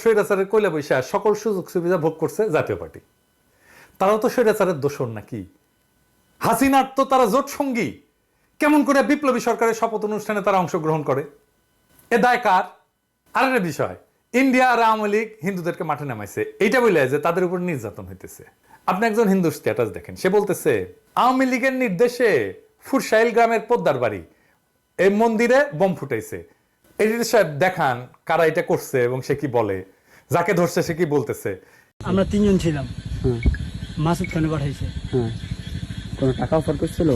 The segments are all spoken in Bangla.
স্বৈরাচারের কইলা বৈশা সকল সুযোগ সুবিধা ভোগ করছে জাতীয় পার্টি। তারাও তো স্বৈরাচারের দোষর নাকি? হাসিনার তো তারা জোট সঙ্গী। কেমন করে বিপ্লবী সরকারের শপথ অনুষ্ঠানে তারা অংশগ্রহণ করে? এ দায় কার? আরেকটা বিষয়, ইন্ডিয়া আর আওয়ামী লীগ হিন্দুদেরকে মাঠে নামাইছে, এইটা বলে যে তাদের উপর নির্যাতন হইতেছে। আপনি একজন হিন্দুর স্ট্যাটাস দেখেন, সে বলতেছে আওয়ামী লীগের নির্দেশে ফুরসাইল গ্রামের পোদ্দার বাড়ি এই মন্দিরে বোম ফুটাইছে। এডিটর সাহেব দেখান কারা এটা করছে এবং সে কি বলে, যাকে ধরছে সে কি বলতেছে। আমরা তিনজন ছিলাম। মাসুদ খানে পাঠাইছে। কোনো টাকা অফার করছিল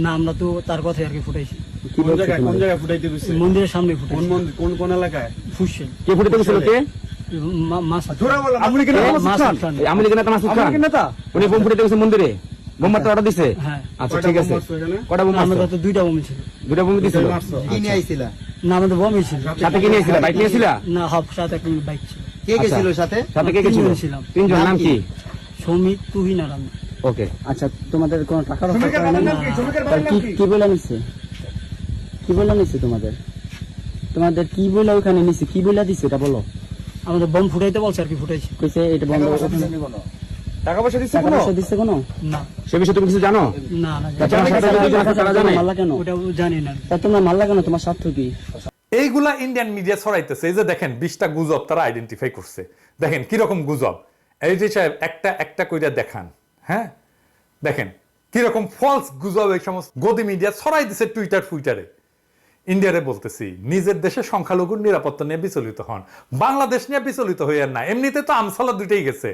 না, আমরা তো তার কথাই আর কি ফুটাইছি। কোন জায়গায় ফুটাইতে গেছে? মন্দিরের সামনে ফুটাইছি। কোন মন্দির, কোন এলাকায়? ফুসছে কে ফুটাইতে গেছিল? কে? মাসুদ আমলি কেন? মাসুদ খান। আমলি কেন? মাসুদ খান নেতা উনি বোম ফুটাইতে গেছে মন্দিরে। বোম মারতে অর্ডার দিছে? হ্যাঁ। আচ্ছা ঠিক আছে। কয়টা বোম আমরা মারছো? তো দুইটা বোম ছিল। দুইটা বোম দিছিল। কি নিয়ে আইছিলা? না, আমাদের বোমই ছিল। সাথে কি নিয়েছিল? বাইক নিয়েছিল? না, হাফ সাথে একটা বাইক ছিল। কে গেছিল সাথে? সাথে কে গেছিল? তিনজন ছিলাম। তিনজন। নাম কি? সমিত, তুহিন আর আমি। ওকে। আচ্ছা তোমাদের কোনো টাকার অফার করে না? কি বলে নিছে? কি বলে নিছে তোমাদের? তোমাদের কি বলে ওখানে নিছে? কি বলে দিছে এটা বলো। আমাদের বোম ফুটাইতে বলছে আর কি ফুটাইছি। কইছে এটা বন্ধ। টাকা পয়সা দিচ্ছে টাকা পয়সা দিছে কোনো? না সে বিষয়ে তুমি কিছু জানো? না না, তোমার সাথে যদি আছে তারা জানে? মারলা কেন? ওটা জানি না। তা তোমরা মারলা কেন? তোমার স্বার্থ কি? এইগুলা ইন্ডিয়ান মিডিয়া ছড়াইতেছে। এই যে দেখেন 20টা গুজব তারা আইডেন্টিফাই করছে। দেখেন কিরকম গুজব। এডিটর সাহেব একটা একটা কইরা দেখান। হ্যাঁ, দেখেন কিরকম ফলস গুজব এই সমস্ত গদি মিডিয়া ছড়াই দিছে টুইটারে। ইন্ডিয়ারে বলতেছি, নিজের দেশে সংখ্যালঘুর নিরাপত্তা নিয়ে বিচলিত হন, বাংলাদেশ নিয়ে বিচলিত হইয়ার না। এমনিতে তো আমসালা দুইটাই গেছে।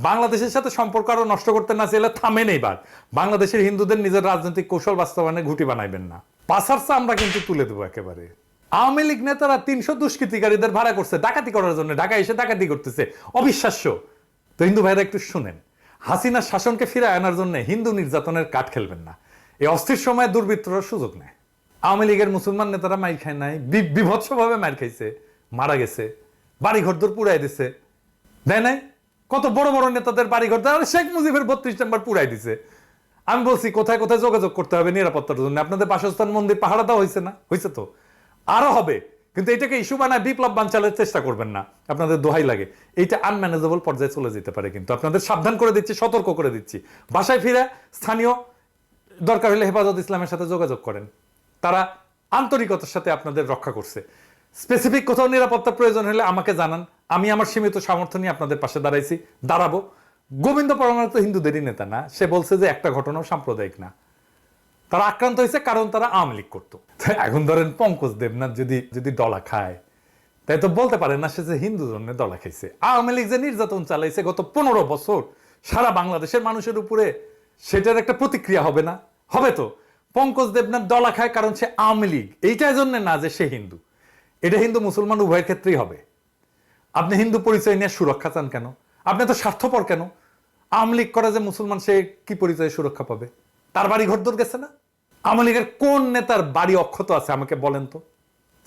বাংলাদেশের সাথে সম্পর্ক আরো নষ্ট করতে না চাইলে থামেন এইবার। বাংলাদেশের হিন্দুদের নিজের রাজনৈতিক কৌশল বাস্তবায়নে ঘুঁটি বানাইবেন না। পাসারসা আমরা কিন্তু তুলে দেবো একেবারে। আওয়ামী লীগ নেতারা 300 দুষ্কৃতিকারীদের ভাড়া করছে ডাকাতি করার জন্য, ঢাকা এসে ডাকাতি করতেছে। অবিশ্বাস্য। তো হিন্দু ভাইরা একটু শুনেন, হাসিনার শাসনকে ফিরে আনার জন্য হিন্দু নির্যাতনের কাঠ খেলবেন না। এই অস্থির সময়ে দুর্বৃত্তরা সুযোগ নেয়। আওয়ামী লীগের মুসলমান নেতারা মাইর খায় নাই, বিভৎসভাবে মাইর খাইছে, মারা গেছে, বাড়ি ঘরদোর পুড়াই দিছে, দেয় নাই? কত বড় বড় নেতাদের বাড়ি ঘর, শেখ মুজিবের 32 নম্বর পুড়াই দিছে। আমি বলছি কোথায় কোথায় যোগাযোগ করতে হবে নিরাপত্তার জন্য। আপনাদের বাসস্থান মন্দির পাহারা দেওয়া হয়েছে না? হয়েছে তো, আরো হবে। কিন্তু এটাকে ইস্যু বানায় বিপ্লব বানচালের চেষ্টা করবেন না, আপনাদের দোহাই লাগে। এইটা আনম্যানেজেবল পর্যায়ে চলে যেতে পারে। কিন্তু আপনাদের সাবধান করে দিচ্ছি, সতর্ক করে দিচ্ছি। বাসায় ফিরে স্থানীয় দরকার হলে হেফাজত ইসলামের সাথে যোগাযোগ করেন, তারা আন্তরিকতার সাথে আপনাদের রক্ষা করছে। স্পেসিফিক কোথাও নিরাপত্তার প্রয়োজন হলে আমাকে জানান, আমি আমার সীমিত সামর্থ্য নিয়ে আপনাদের পাশে দাঁড়াবো। গোবিন্দ পরমাণু তো হিন্দুদেরই নেতা না, সে বলছে যে একটা ঘটনাও সাম্প্রদায়িক না। তারা আক্রান্ত হয়েছে কারণ তারা আওয়ামী লীগ করতো। এখন ধরেন পঙ্কজ দেবনাথ যদি ডলা খায়, তাই তো বলতে পারে না সে যে হিন্দু জন্য ডলা খাইছে। আওয়ামী লীগ যে নির্যাতন চালাইছে গত 15 বছর সারা বাংলাদেশের মানুষের উপরে, সেটার একটা প্রতিক্রিয়া হবে না? হবে তো। পঙ্কজ দেবনাথ ডলা খায় কারণ সে আওয়ামী লীগ, এইটার জন্য না যে সে হিন্দু। এটা হিন্দু মুসলমান উভয়ের ক্ষেত্রেই হবে। আপনি হিন্দু পরিচয় নিয়ে সুরক্ষা চান কেন? আপনি তো স্বার্থপর কেন? আওয়ামী লীগ করে যে মুসলমান, সে কি পরিচয়ে সুরক্ষা পাবে? তার বাড়ি ঘরদোর গেছে না? আওয়ামী লীগের কোন নেতার বাড়ি অক্ষত আছে আমাকে বলেন তো?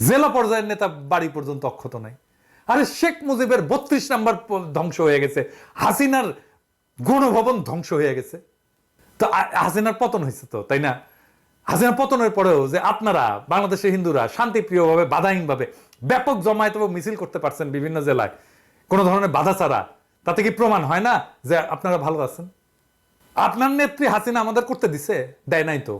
জেলা পর্যায়ের নেতা বাড়ি পর্যন্ত অক্ষত নাই। আরে শেখ মুজিবের 32 নম্বর ধ্বংস হয়ে গেছে, হাসিনার গণভবন ধ্বংস হয়ে গেছে। তো হাসিনার পতন হয়েছে তো, তাই না? হাসিনার পতনের পরেও যে আপনারা বাংলাদেশের হিন্দুরা শান্তিপ্রিয়ভাবে বাধাহীনভাবে ব্যাপক জমায়েত এবং মিছিল করতে পারছেন বিভিন্ন জেলায় কোনো ধরনের বাধা ছাড়া, তাতে কি প্রমাণ হয় না যে আপনারা ভালো আছেন? আপনার নেত্রী হাসিনা আমাদের করতে দিছে? দেয় নাই তো।